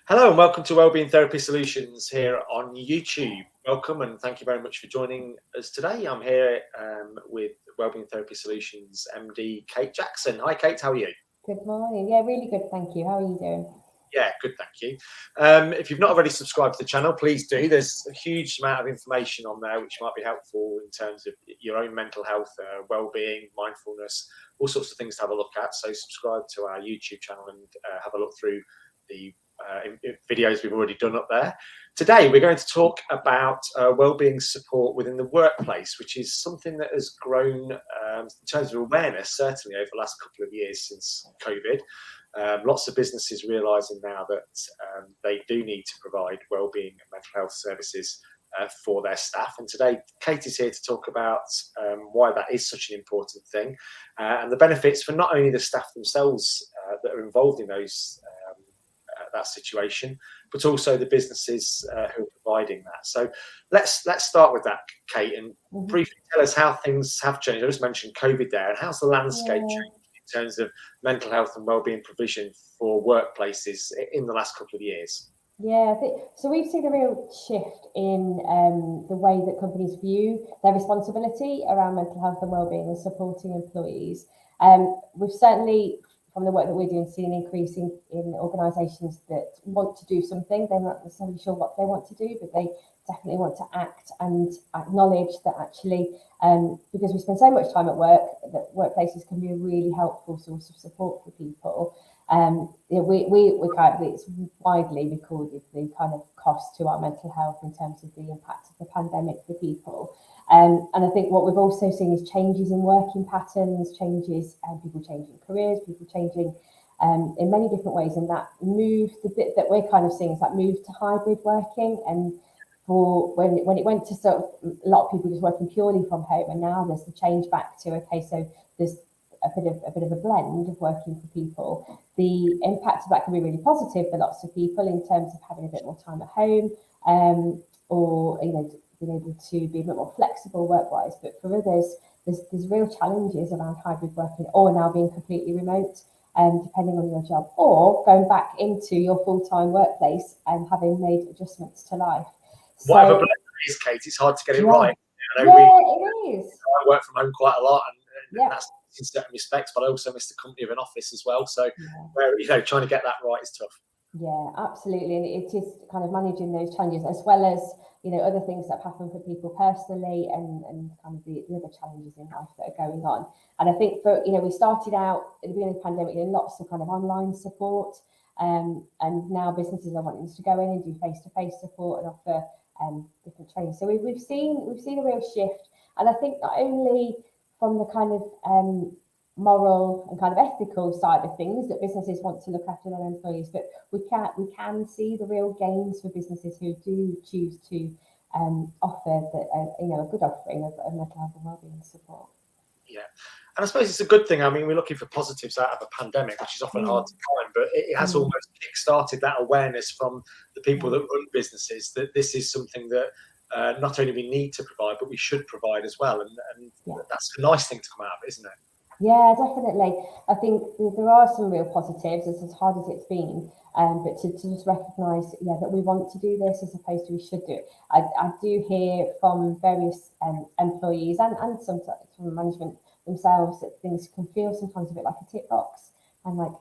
Hello and welcome to Wellbeing Therapy Solutions here on YouTube. Welcome and thank you very much for joining us today. I'm here with Wellbeing Therapy Solutions MD Kate Jackson. Hi Kate, how are you? Good morning. Yeah, really good. Thank you. How are you doing? Yeah, good, thank you. If you've not already subscribed to the channel, please do. There's a huge amount of information on there which might be helpful in terms of your own mental health, well-being, mindfulness, all sorts of things to have a look at. So subscribe to our YouTube channel and have a look through the videos we've already done up there. Today we're going to talk about wellbeing support within the workplace, which is something that has grown in terms of awareness certainly over the last couple of years since COVID. Lots of businesses realising now that they do need to provide wellbeing and mental health services for their staff. And today Kate is here to talk about why that is such an important thing and the benefits for not only the staff themselves that are involved in that situation, but also the businesses who are providing that. So let's start with that, Kate, and briefly tell us how things have changed. I just mentioned COVID there, and how's the landscape changed in terms of mental health and wellbeing provision for workplaces in the last couple of years? Yeah, so we've seen a real shift in the way that companies view their responsibility around mental health and wellbeing and supporting employees. We've certainly, from the work that we're doing, seen an increase in organisations that want to do something. They're not necessarily sure what they want to do, but they definitely want to act and acknowledge that actually, because we spend so much time at work, that workplaces can be a really helpful source of support for people. It's widely recorded the kind of cost to our mental health in terms of the impact of the pandemic for people. And I think what we've also seen is changes in working patterns, changes and people changing careers, people changing in many different ways. And that move, the bit that we're kind of seeing is that move to hybrid working. And for when it went to sort of a lot of people just working purely from home, and now there's the change back to, okay, so there's a bit of a blend of working for people. The impact of that can be really positive for lots of people in terms of having a bit more time at home, or being able to be a bit more flexible work-wise. But for others, there's real challenges around hybrid working, or now being completely remote, depending on your job, or going back into your full-time workplace and having made adjustments to life. Whatever blend it is, Kate, it's hard to get it right. It is. I work from home quite a lot, and that's in certain respects, but I also miss the company of an office as well. So, trying to get that right is tough. Yeah, absolutely, and it is kind of managing those challenges as well as other things that happen for people personally, and kind of the other challenges in life that are going on. And I think for we started out at the beginning of the pandemic in lots of kind of online support, and now businesses are wanting us to go in and do face-to-face support and offer different training. So we've seen a real shift, and I think not only from the kind of moral and kind of ethical side of things that businesses want to look after their employees, but we can see the real gains for businesses who do choose to offer a good offering of mental health and wellbeing support. Yeah, and I suppose it's a good thing. I mean, we're looking for positives out of a pandemic, which is often hard to find, but it has almost kick-started that awareness from the people that run businesses that this is something that not only we need to provide, but we should provide as well. And that's a nice thing to come out of, isn't it? Yeah, definitely. I think there are some real positives, as hard as it's been, but to just recognise, that we want to do this as opposed to we should do it. I do hear from various employees and sometimes from management themselves that things can feel sometimes a bit like a tick box, and like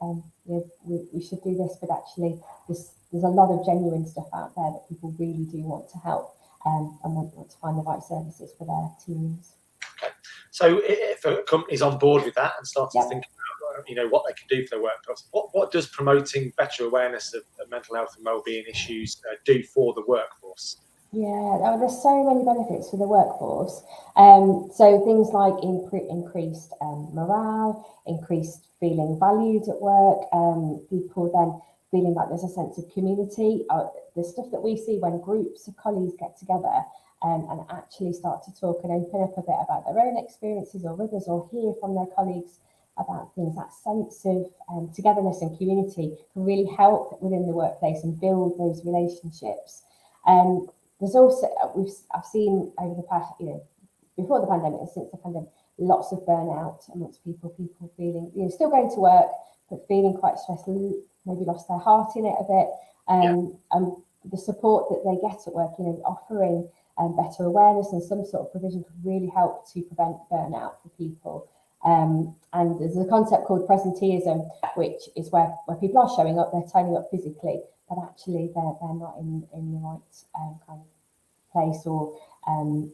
we should do this, but actually there's a lot of genuine stuff out there that people really do want to help and want to find the right services for their teams. Okay. So if a company's on board with that and starting to think about what they can do for their workforce, what does promoting better awareness of mental health and wellbeing issues do for the workforce? Yeah, there's so many benefits for the workforce. So things like increased morale, increased feeling valued at work, people then feeling like there's a sense of community. The stuff that we see when groups of colleagues get together and actually start to talk and open up a bit about their own experiences or others, or hear from their colleagues about things, that sense of togetherness and community can really help within the workplace and build those relationships. There's also, I've seen over the past, before the pandemic and since the pandemic, lots of burnout amongst people feeling, still going to work, but feeling quite stressed, maybe lost their heart in it a bit. And the support that they get at work, offering better awareness and some sort of provision could really help to prevent burnout for people. And there's a concept called presenteeism, which is where people are showing up, they're turning up physically, but actually they're not in the right kind of place or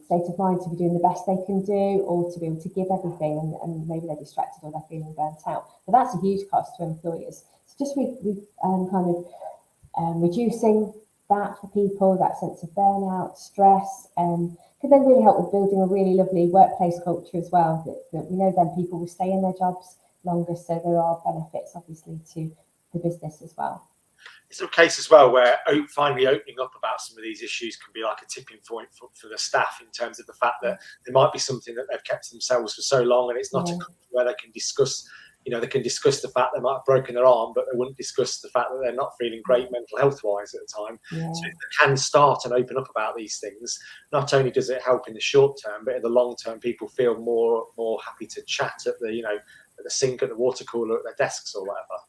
state of mind to be doing the best they can do, or to be able to give everything, and maybe they're distracted or they're feeling burnt out. But that's a huge cost to employers. So just reducing that for people, that sense of burnout, stress, could then really help with building a really lovely workplace culture as well, that we know then people will stay in their jobs longer, so there are benefits obviously to the business as well. It's a case as well where finally opening up about some of these issues can be like a tipping point for the staff, in terms of the fact that there might be something that they've kept to themselves for so long, and it's not a company where they can discuss, they can discuss the fact they might have broken their arm, but they wouldn't discuss the fact that they're not feeling great mental health wise at the time. So if they can start and open up about these things, not only does it help in the short term, but in the long term, people feel more happy to chat at the at the sink, at the water cooler, at their desks or whatever.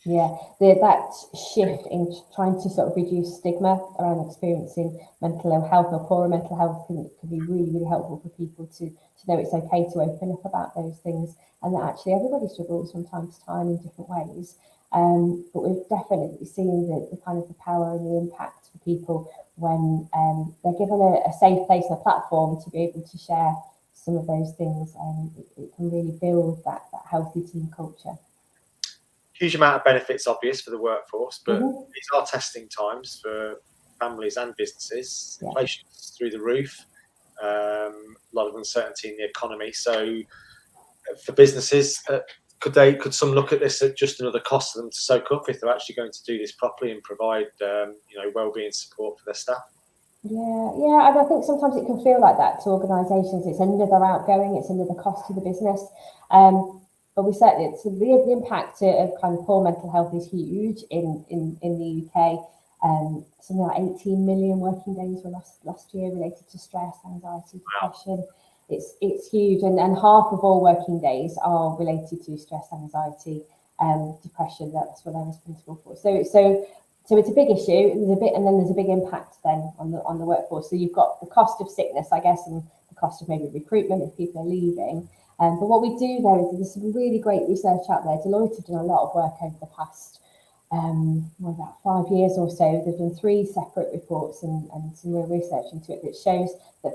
Yeah, that shift in trying to sort of reduce stigma around experiencing mental health or poorer mental health can be really, really helpful for people to know it's okay to open up about those things, and that actually everybody struggles from time to time in different ways. But we've definitely seen the kind of the power and the impact for people when they're given a safe place and a platform to be able to share some of those things, and it can really build that healthy team culture. Huge amount of benefits obvious for the workforce, but these are testing times for families and businesses. Inflation is through the roof, a lot of uncertainty in the economy. So for businesses, could some look at this at just another cost for them to soak up if they're actually going to do this properly and provide wellbeing support for their staff? Yeah, and I think sometimes it can feel like that to organisations. It's another outgoing, it's another cost to the business. But we certainly, the impact of kind of poor mental health is huge in the UK. Something like 18 million working days were lost last year related to stress, anxiety, depression. It's huge, and half of all working days are related to stress, anxiety, depression. That's what they're responsible for. So it's a big issue. And then there's a big impact then on the workforce. So you've got the cost of sickness, I guess, and the cost of maybe recruitment if people are leaving. But what we do there is there's some really great research out there. Deloitte have done a lot of work over the past about 5 years or so. They've done 3 separate reports and some real research into it that shows that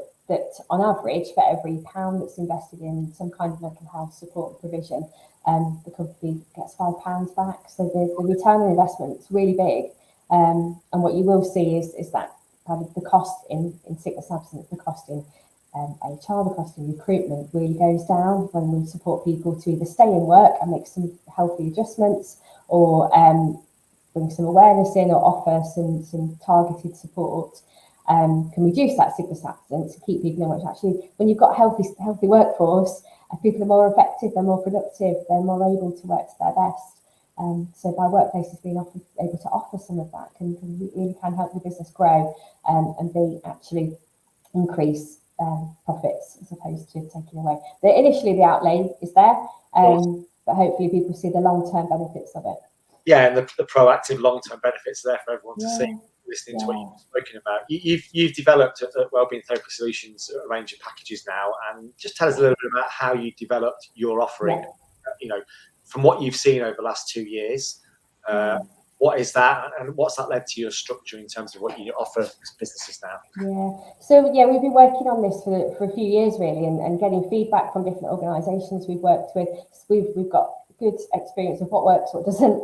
on average, for every £1 that's invested in some kind of mental health support provision, the company gets £5 back. So the return on investment is really big. And what you will see is that kind of the cost in sickness absence, the cost in HR, the cost in recruitment really goes down when we support people to either stay in work and make some healthy adjustments, or bring some awareness in, or offer some targeted support. Can reduce that sickness absence and keep people in work. Actually, when you've got a healthy workforce, people are more effective, they're more productive, they're more able to work to their best. So by workplaces being able to offer some of that can really help the business grow and actually increase profits as opposed to taking away. Initially the outlay is there, but hopefully people see the long-term benefits of it. Yeah, and the proactive long-term benefits are there for everyone to see, listening to what you've spoken about. You've developed at Wellbeing Therapy Solutions a range of packages now, and just tell us a little bit about how you developed your offering, from what you've seen over the last 2 years. What is that, and what's that led to your structure in terms of what you offer businesses now? So we've been working on this for a few years really, and getting feedback from different organisations we've worked with. We've got good experience of what works, what doesn't,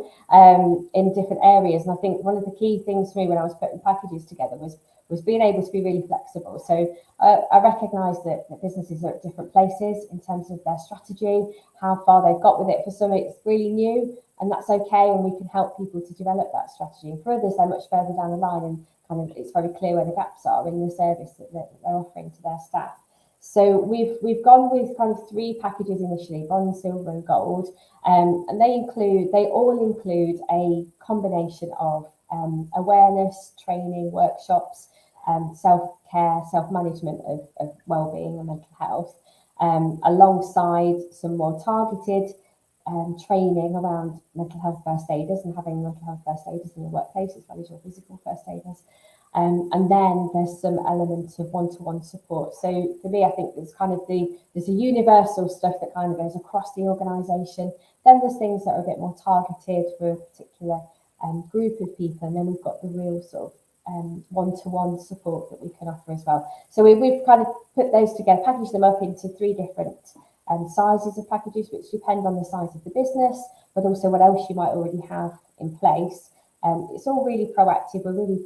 in different areas. And I think one of the key things for me when I was putting packages together was being able to be really flexible. So I recognise that businesses are at different places in terms of their strategy, how far they've got with it. For some, it's really new, and that's okay, and we can help people to develop that strategy. And for others, they're much further down the line, and kind of it's very clear where the gaps are in the service that they're offering to their staff. So we've gone with kind of 3 packages initially: bronze, silver, and gold, and they all include a combination of awareness, training, workshops, self-care, self-management of well-being and mental health, alongside some more targeted training around mental health first aiders and having mental health first aiders in the workplace as well as your physical first aiders. And then there's some elements of one-to-one support. So for me, I think there's a universal stuff that kind of goes across the organisation. Then there's things that are a bit more targeted for a particular group of people. And then we've got the real sort of one-to-one support that we can offer as well. So we've kind of put those together, packaged them up into 3 different sizes of packages, which depend on the size of the business, but also what else you might already have in place. It's all really proactive. We're really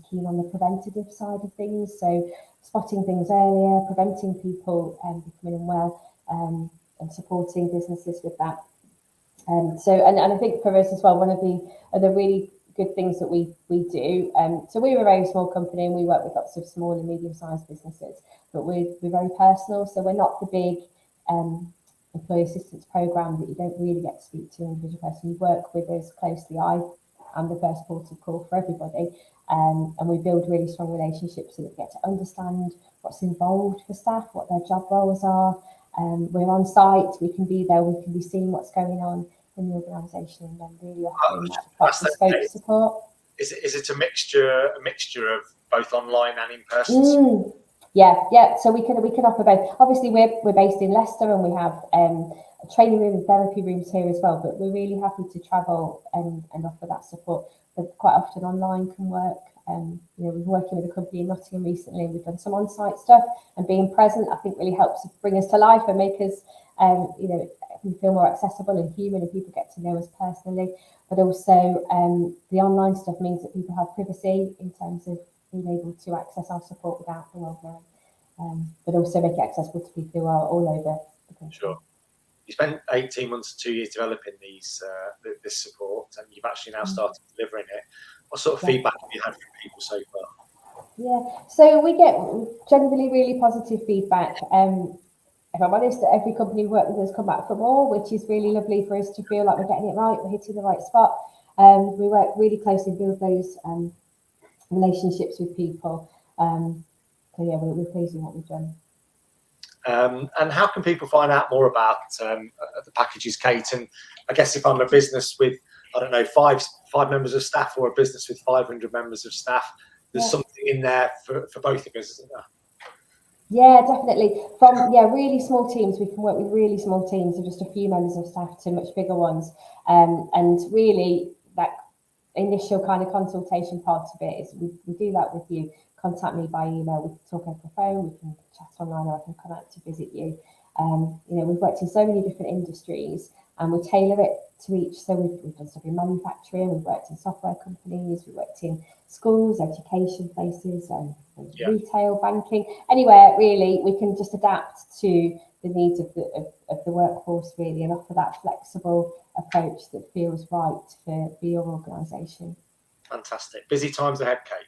keen on the preventative side of things, so spotting things earlier, preventing people becoming unwell, and supporting businesses with that. And I think for us as well, one of the really good things that we do. So we're a very small company and we work with lots of small and medium-sized businesses, but we're very personal. So we're not the big employee assistance program that you don't really get to speak to an individual person. You work with us closely. I am the first port of call for everybody. And we build really strong relationships so that we get to understand what's involved for staff, what their job roles are. We're on site, we can be there, we can be seeing what's going on in the organisation, and then really offering that quite bespoke support. Is it a mixture of both online and in person? Yeah. So we can offer both. Obviously, we're based in Leicester, and we have a training room and therapy rooms here as well. But we're really happy to travel and offer that support. But quite often online can work. We've been working with a company in Nottingham recently. We've done some on-site stuff, and being present, I think, really helps bring us to life and make us, feel more accessible and human, and people get to know us personally. But also, the online stuff means that people have privacy in terms of being able to access our support without the world knowing, but also make it accessible to people who are all over the country. Sure. You spent 18 months to 2 years developing this support, and you've actually now started delivering it. What sort of feedback have you had from people so far? Yeah, so we get generally really positive feedback. If I'm honest, every company we work with has come back for more, which is really lovely for us to feel like we're getting it right, we're hitting the right spot. We work really closely to build those relationships with people. So yeah, we're pleased with what we've done. And how can people find out more about the packages, Kate? And I guess if I'm a business with, I don't know, five members of staff, or a business with 500 members of staff, there's something in there for both of us, isn't there? Yeah, definitely. From really small teams, we can work with really small teams of just a few members of staff to much bigger ones. And really, that initial kind of consultation part of it is we do that with you. Contact me by email. We can talk over the phone. We can chat online, or I can come out to visit you. We've worked in so many different industries, and we tailor it to each. So we've done stuff in manufacturing. We've worked in software companies. We've worked in schools, education places, retail, banking, anywhere really. We can just adapt to the needs of the workforce really, and offer that flexible approach that feels right for your organisation. Fantastic. Busy times ahead, Kate.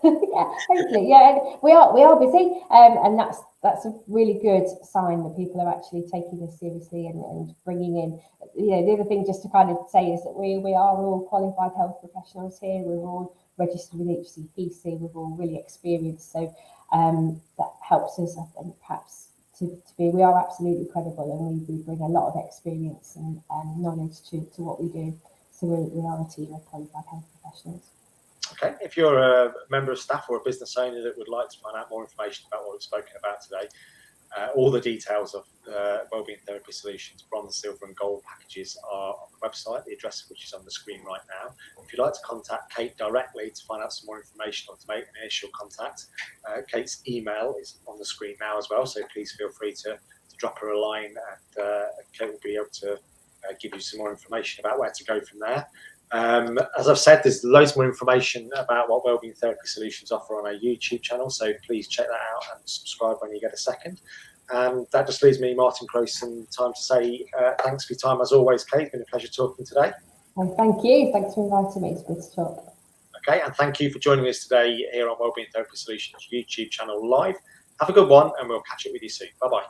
Yeah, hopefully, yeah. And we are busy, and that's a really good sign that people are actually taking this seriously and bringing in. The other thing just to kind of say is that we are all qualified health professionals here. We're all registered with HCPC. We're all really experienced, so that helps us, I think, perhaps to be. We are absolutely credible, and we bring a lot of experience and knowledge to what we do. So we are a team of qualified health professionals. Okay, if you're a member of staff or a business owner that would like to find out more information about what we've spoken about today, all the details of Wellbeing Therapy Solutions bronze, silver and gold packages are on the website, the address of which is on the screen right now. If you'd like to contact Kate directly to find out some more information or to make an initial contact, Kate's email is on the screen now as well, so please feel free to drop her a line, and Kate will be able to give you some more information about where to go from there. As I've said, there's loads more information about what Wellbeing Therapy Solutions offer on our YouTube channel, so please check that out and subscribe when you get a second. And that just leaves me, Martin Crowson, time to say thanks for your time as always, Kate. It's been a pleasure talking today. Well, thank you. Thanks for inviting me. It's good to talk. Okay, and thank you for joining us today here on Wellbeing Therapy Solutions YouTube channel live. Have a good one, and we'll catch up with you soon. Bye-bye.